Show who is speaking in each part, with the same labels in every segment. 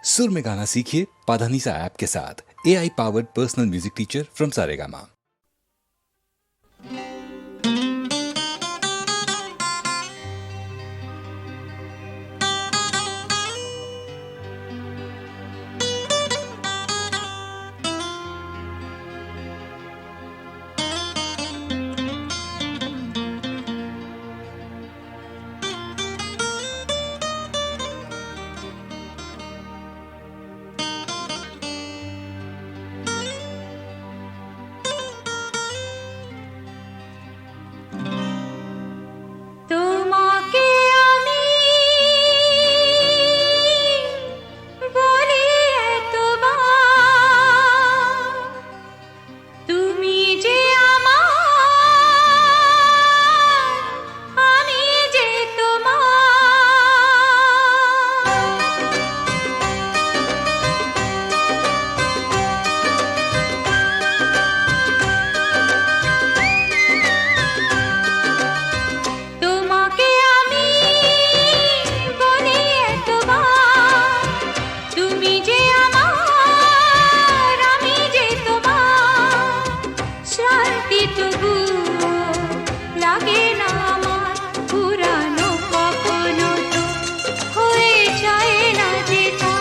Speaker 1: सुर में गाना सीखिए पाधानीसा ऐप के साथ। AI powered personal music teacher from Saregama.
Speaker 2: পুরানো কখনো তো হয়ে যায় না যেটা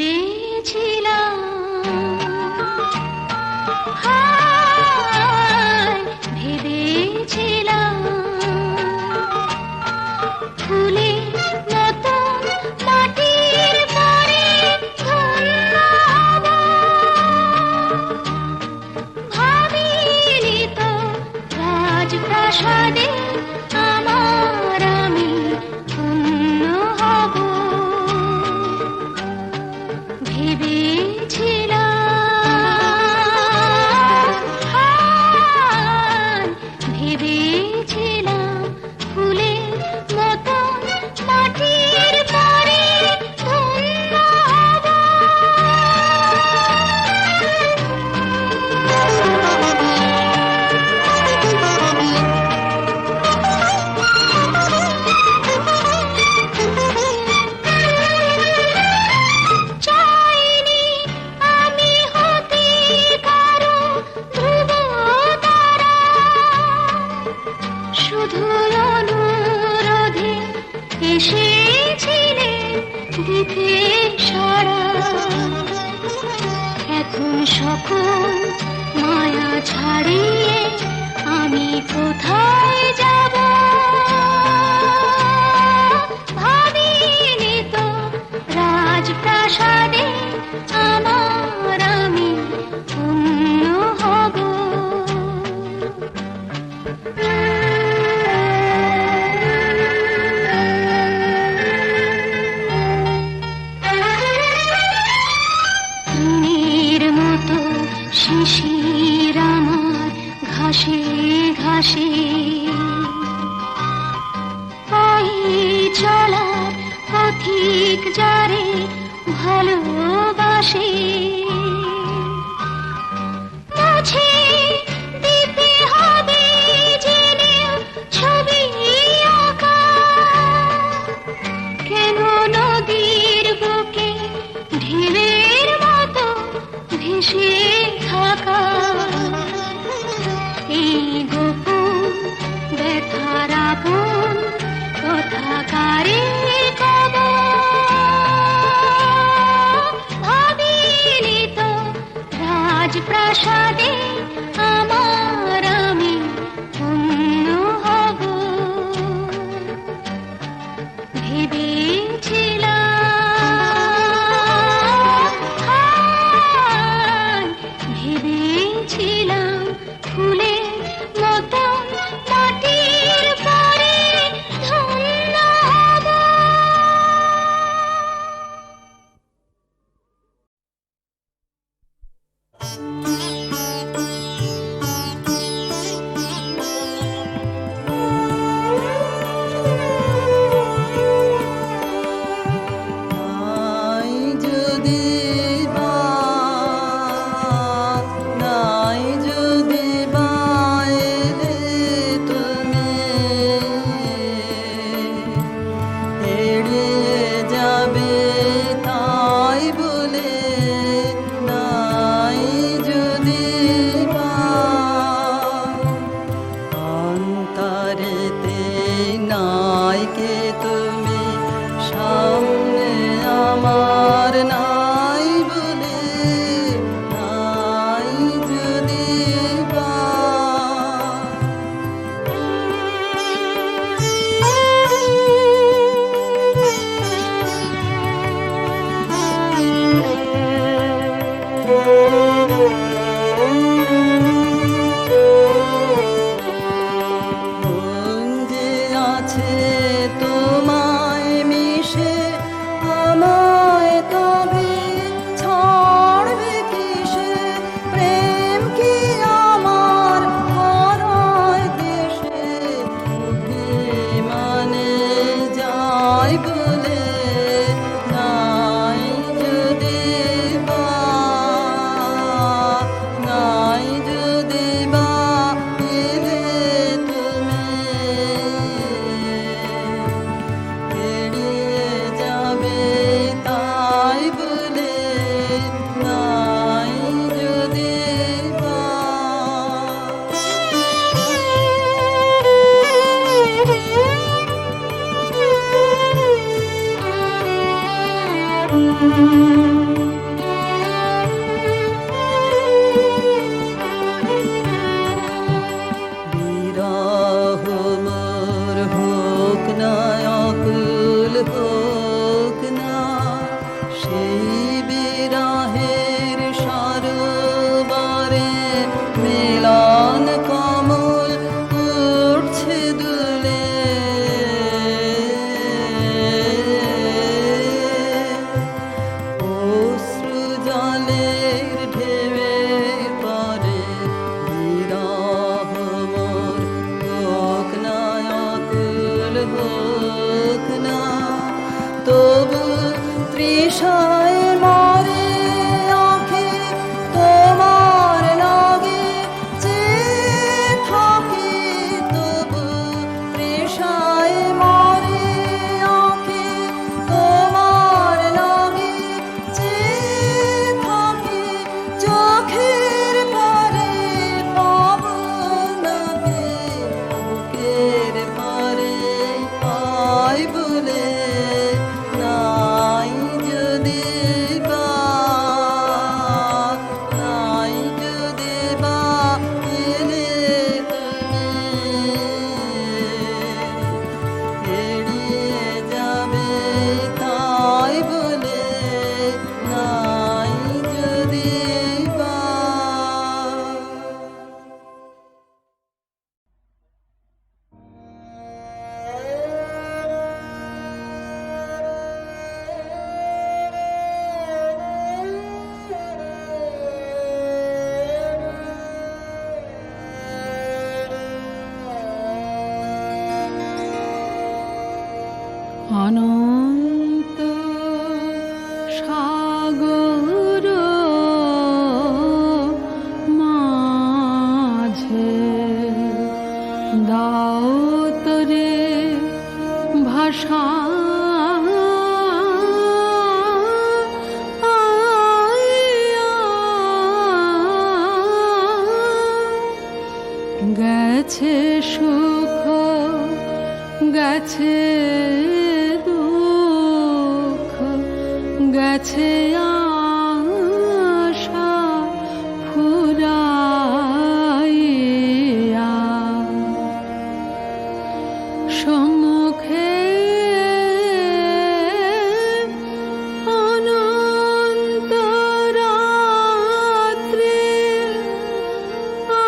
Speaker 2: ভেবেছিলাম, হায় ভেবেছিলাম, ফুলের মতন মাটির পরে ধন্য হব। ভাবিনি তো রাজপ্রাসাদে আমার আমি ধন্য হব। ভেবেছিলাম, হায় ভেবেছিলাম, ফুলের মতন মাটির পরে ধন্য হব। চাইনি আমি হতে কারো ধ্রুব তারা, শুধু অনুরোধে এসেছিলেন দিতে সাড়া। এখন সকল মায়া ছাড়িয়ে আমি কোথায় যাব? ভাবিনি তো রাজপ্রাসাদে আমার আমি ধন্য হব। তৃণের মতো শিশির আমার ঘাসে ঘাসে, পায়ে চলার পথিক যারে ভালোবাসে। মুছে দিতে হবে জেনেও ছবি আঁকা, কেন নদীর বুকে ঢেউয়ের মতো ভেসে থাকা। এই গোপন ব্যথার আপন কথা কারে কব? ভাবিনি তো রাজপ্রাসাদে আমার আমি ধন্য হব। ভেবেছিলাম, হায় ভেবেছিলাম, ফুলের মতন মাটির পরে ধন্য হব।
Speaker 3: আছে সুখ গেছে দুঃখ গেছে আশা ফুরাইয়া সম্মুখে অনন্ত রাত্রি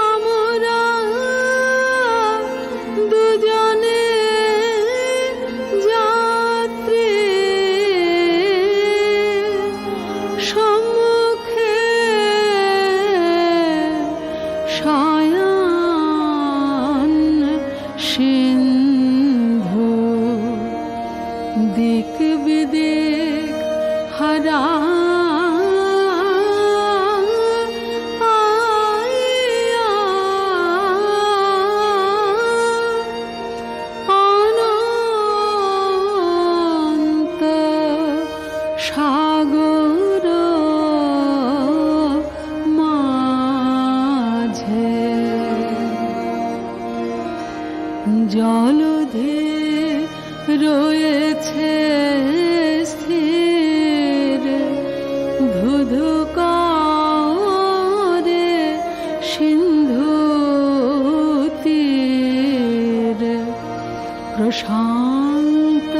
Speaker 3: আমরা দুজনে যাত্রী সম্মুখে শয়ন সিন্ধু দিক বিদিক হারা অনন্ত সাগর মাঝে জলধি রয়েছে স্থির ধুধু করে সিন্ধু তীর প্রশান্ত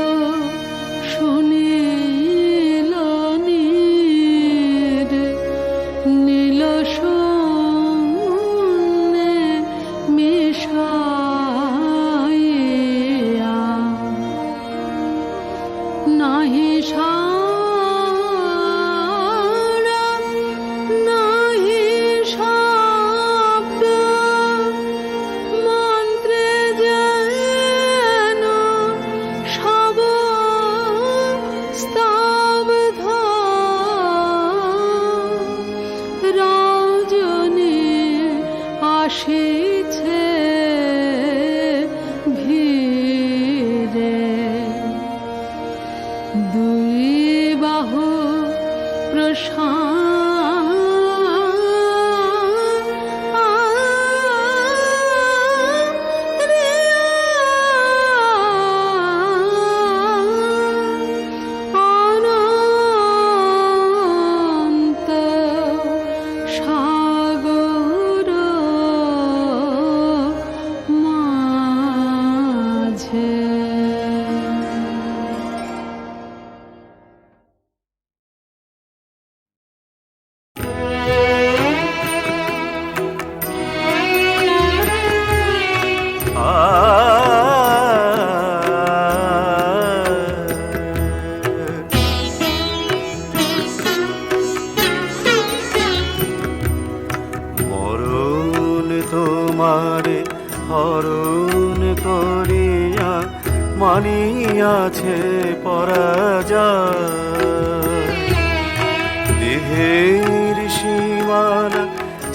Speaker 3: সুনীল নীর নীল শূন্যে মিশাইয়া নাহি সাড়া নাহি শব্দ মন্ত্রে যেন সব স্তব্ধ রজনী আসিছে ভিড়ে দুই বাহু অনন্ত সাগর মাঝে
Speaker 4: মরণ তোমারে হরণ করিয়া মানিয়াছে পরাজয় দেহের সীমানা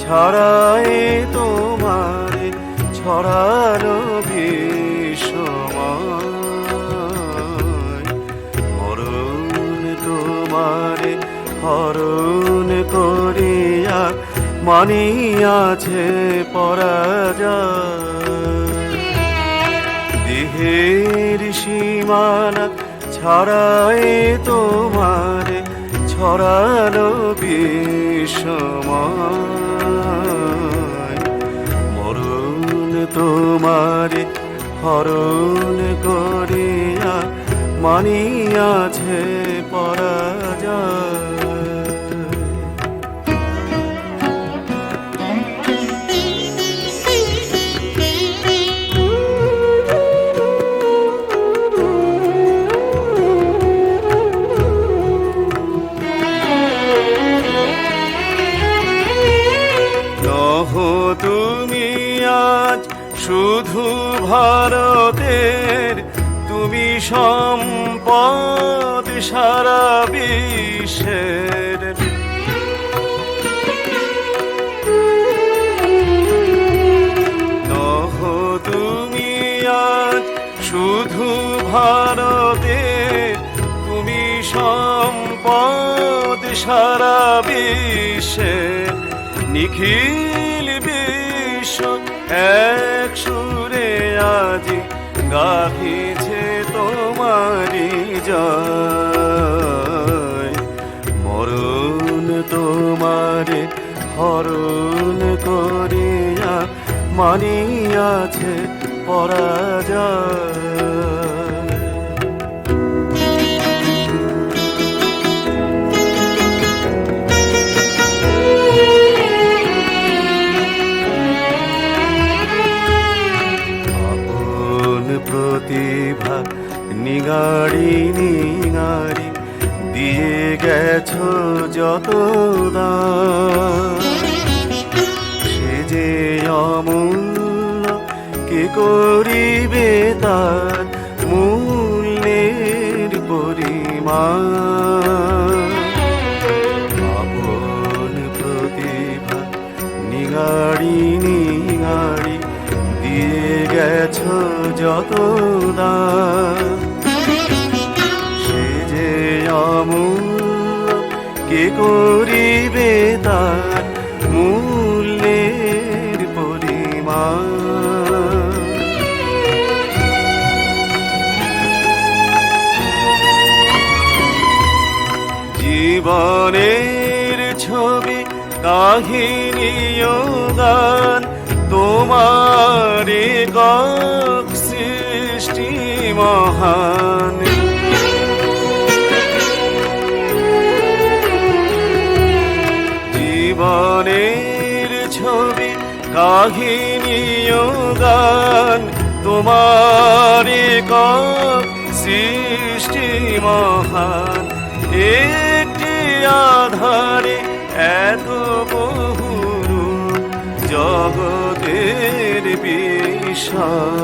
Speaker 4: ছড়ায় তোমারে ছড়ানো বিষময় মরণ তোমারে হরণ করিয়া মানিয়াছে পরাজয় দেহের সীমানা ছড়ায় তোমারে ছড়ানো বিষময় মরণ তোমারে হরণ করিয়া মানিয়াছে পরাজয় তুমি আজ শুধু ভারতের তুমি সম্পদ সারা বিশ্বের নহ তুমি আজ শুধু ভারতের তুমি সম্পদ সারা বিশ্বের নিখিল বিশ্ব এক সুরে আজি গাহিছে তোমারি জয়। মরণ তোমারে হরণ করিয়া মানিয়াছে পরাজয়। আপন প্রতিভা নিগাড়ি নিগাড়ি দিয়ে গেছো যত দান, সে যে অমূল্য কে করিবে তার মূল্যের পরিমাণ। আপন প্রতিভা নিগাড়ি নিগাড়ি দিয়ে গেছো যত দান, সে যে অমূল্য কে করিবে তার মূল্যের পরিমাণ। জীবনের ছবি কাহিনী ও গান তোমার একক সৃষ্টি মহান। জীবনের ছবি কাহিনী ও গান তোমার একক সৃষ্টি মহান। একটি আধারে এত বহু জগতের বিষয়।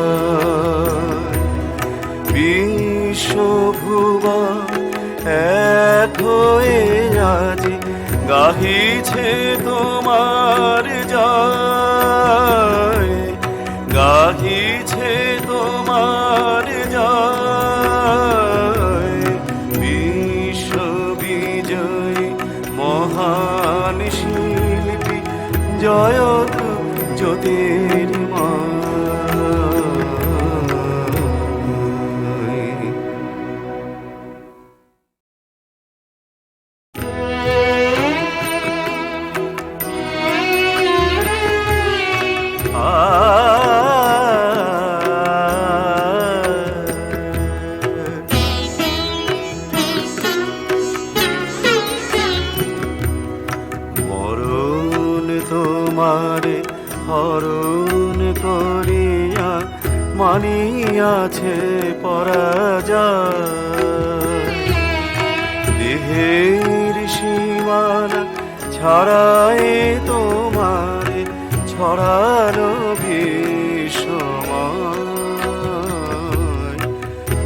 Speaker 4: বিশ্বভুবন এক হয়ে আজি গাহিছে তোমার জয়, গাহিছে তোমার জয়। বিশ্ববিজয়ী মহান শিল্পী জয়ত জ্যোতির্ময়। মরণ তোমারে হরণ করিয়া মানিয়াছে পরাজয়। দেহের সীমানা ছড়ায় তোমারে ছড়ানো ভীষময়।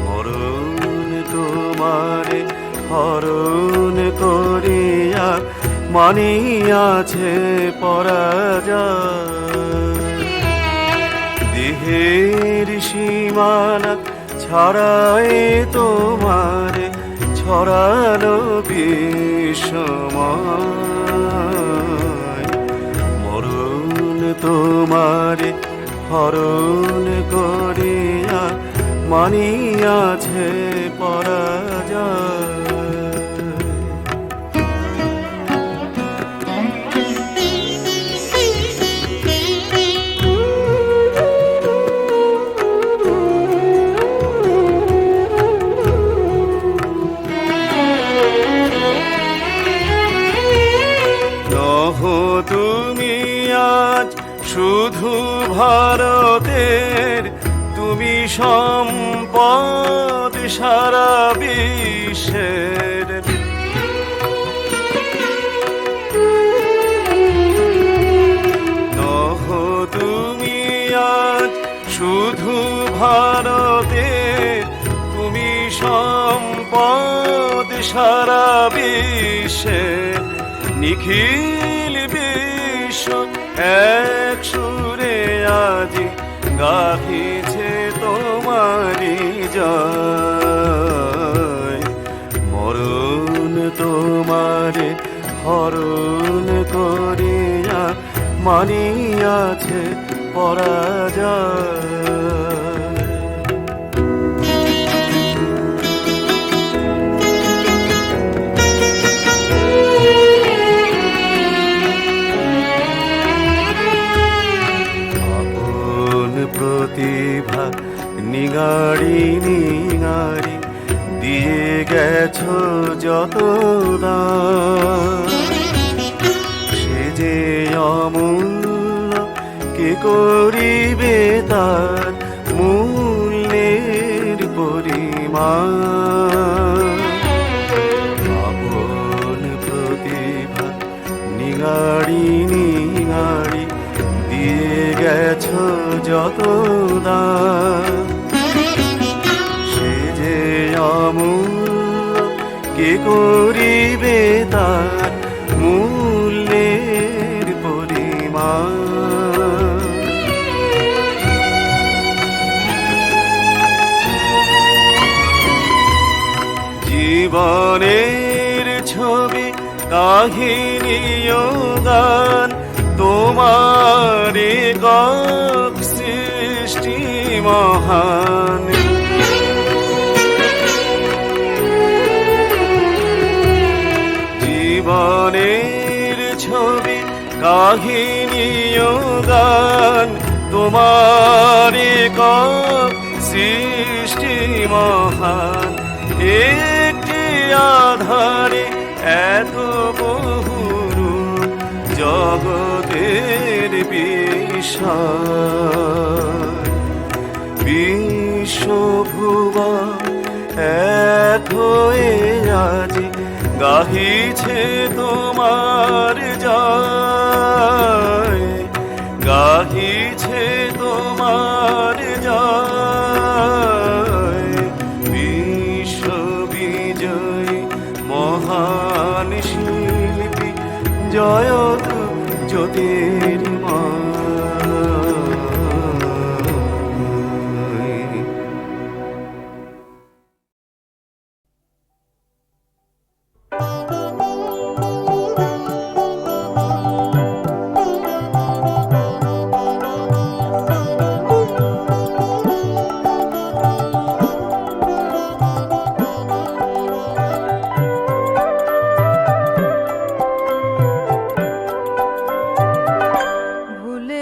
Speaker 4: মরণ তোমারে হরণ করিয়া মানিয়াছে পরাজয়। দেহের সীমানা ছড়ায় তোমারে ছড়ানো বিষময়। মরণ তোমারে হরণ করিয়া মানিয়াছে পরাজয়। তুমি আজ শুধু ভারতের, তুমি সম্পদ সারা বিশ্বের। নহ তুমি আজ শুধু ভারতের, তুমি সম্পদ সারা বিশ্বের। নিখিল বিশ্ব এক সুরে আজি গাহিছে তোমারি জয়। মরণ তোমারে হরণ করিয়া মানিয়াছে পরাজয়। আপন প্রতিভা নিগাড়ি নিগাড়ি দিয়ে গেছো যত দান, সে যে অমূল্য কে করিবে তার মূল্যের পরিমাণ। আপন প্রতিভা নিগাড়ি নিগাড়ি দিয়ে গেছো যত দান, সে যে অমূল্য কে করিবে তার মূল্যের পরিমাণ। জীবনের ছবি কাহিনী ও গান তোমার একক সৃষ্টি মহান। জীবনের ছবি কাহিনী ও গান তোমার একক সৃষ্টি মহান। একটি আধারে এত বহু জগতের বিষয়, বিশ্বভুবন এক হয়ে আজি গাহিছে তোমার জয়, গাহিছে তোমার জয়। বিশ্ববিজয়ী মহান শিল্পী জয়ত জ্যোতির্ময়।
Speaker 3: ভুলে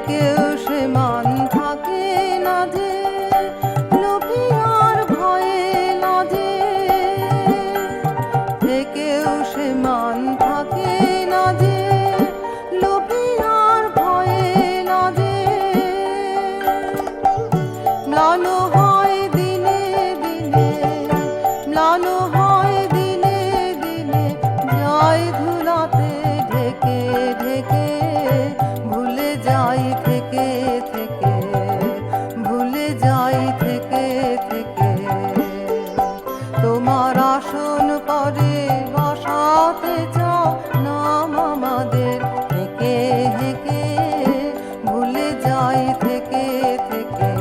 Speaker 5: থেকেও সে মান থাকে না যে, লোভী আর ভয়ে লাজে। থেকেও সে মান থাকে না যে, লোভী আর ভয়ে লাজে। ম্লান হয় দিনে দিনে, ম্লান হয় দিনে দিনে, যায় ধুলাতে ঢেকে ঢেকে, ভুলে যাই থেকে থেকে, ভুলে যাই থেকে থেকে। তোমার আসন করে বসাতে চাও নাম আমাদের, হেঁকে হেঁকে ভুলে যাই থেকে থেকে,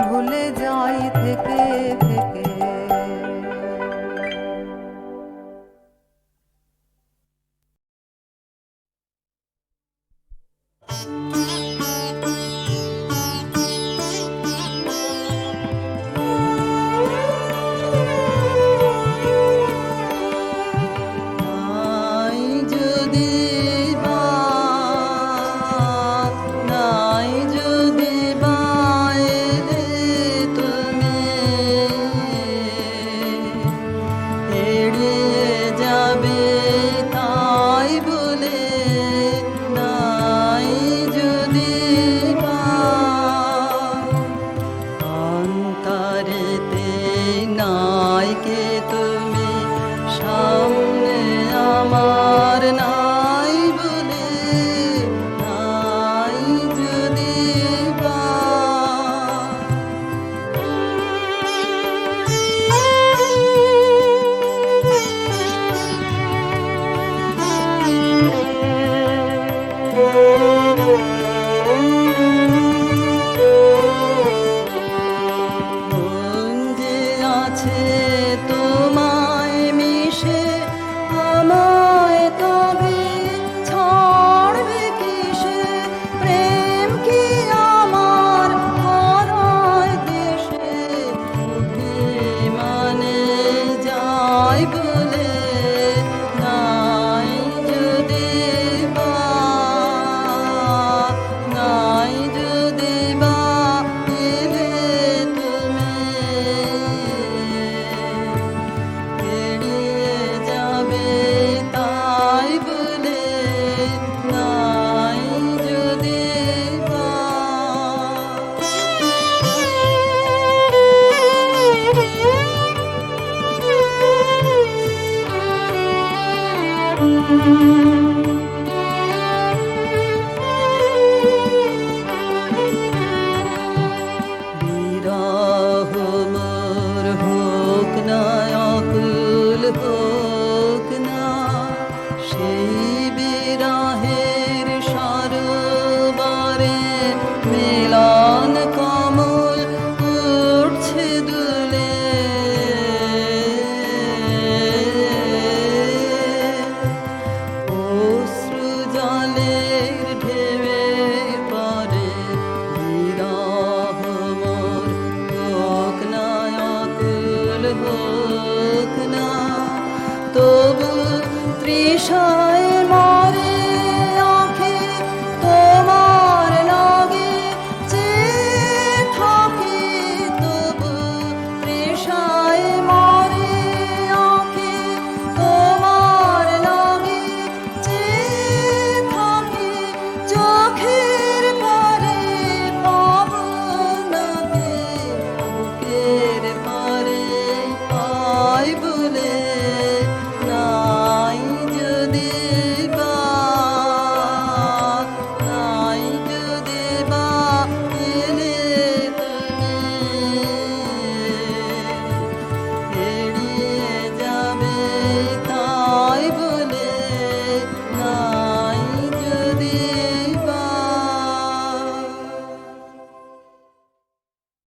Speaker 5: ভুলে যাই থেকে থেকে। নাই যদি বা, নাই যদি বা এলে তুমি, এড়িয়ে যাবে তাই বলে, নাই যদি বা অন্তরেতে নাই কে তুমি, সামনে আমার নাই বলে, নাই যদি বা। মন যে আছে তোমায় মিশে, আমায় তবে ছাড়বে কিসে। প্রেম কি আমার হারায় দেশে, মানে যাই বলে, নাই যদি বা, নাই যদি বা এলে তুমি, এড়িয়ে যাবে তাই বলে, নাই যদি বা। বিরহ মোর হোক না অকুল, হোক না সেই বিরহের সরোবরে, মিলন কমল উঠছে দুলে। অশ্রু জলের ঢেউয়ে পড়ে, বিরহ মোর হোক না অকুল, হোক না তবু তৃষা